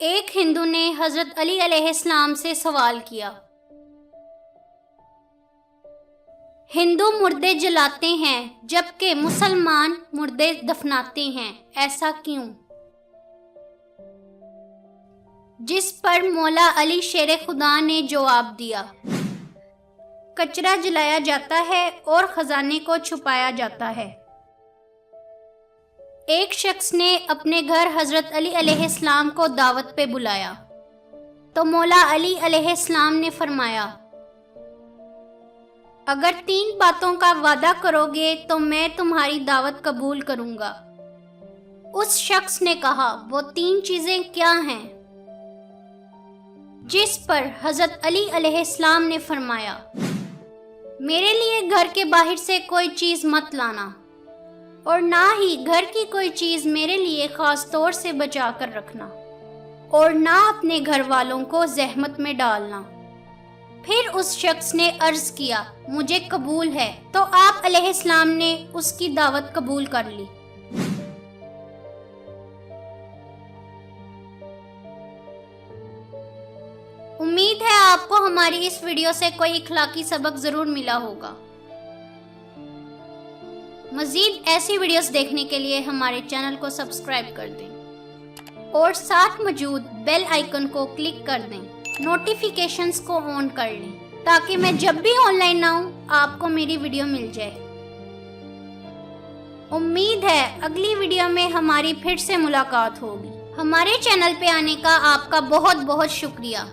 ایک ہندو نے حضرت علی علیہ السلام سے سوال کیا، ہندو مردے جلاتے ہیں جبکہ مسلمان مردے دفناتے ہیں، ایسا کیوں؟ جس پر مولا علی شیر خدا نے جواب دیا، کچرا جلایا جاتا ہے اور خزانے کو چھپایا جاتا ہے۔ ایک شخص نے اپنے گھر حضرت علی علیہ السلام کو دعوت پہ بلایا تو مولا علی علیہ السلام نے فرمایا، اگر 3 باتوں کا وعدہ کرو گے تو میں تمہاری دعوت قبول کروں گا۔ اس شخص نے کہا، وہ 3 چیزیں کیا ہیں؟ جس پر حضرت علی علیہ السلام نے فرمایا، میرے لیے گھر کے باہر سے کوئی چیز مت لانا اور نہ ہی گھر کی کوئی چیز میرے لیے خاص طور سے بچا کر رکھنا، اور نہ اپنے گھر والوں کو زحمت میں ڈالنا۔ پھر اس شخص نے عرض کیا، مجھے قبول ہے، تو آپ علیہ السلام نے اس کی دعوت قبول کر لی۔ امید ہے آپ کو ہماری اس ویڈیو سے کوئی اخلاقی سبق ضرور ملا ہوگا۔ مزید ایسی ویڈیوز دیکھنے کے لیے ہمارے چینل کو سبسکرائب کر دیں اور ساتھ موجود بیل آئیکن کو کلک کر دیں، نوٹیفیکیشنز کو آن کر لیں تاکہ میں جب بھی آن لائن آؤں آپ کو میری ویڈیو مل جائے۔ امید ہے اگلی ویڈیو میں ہماری پھر سے ملاقات ہوگی۔ ہمارے چینل پہ آنے کا آپ کا بہت بہت شکریہ۔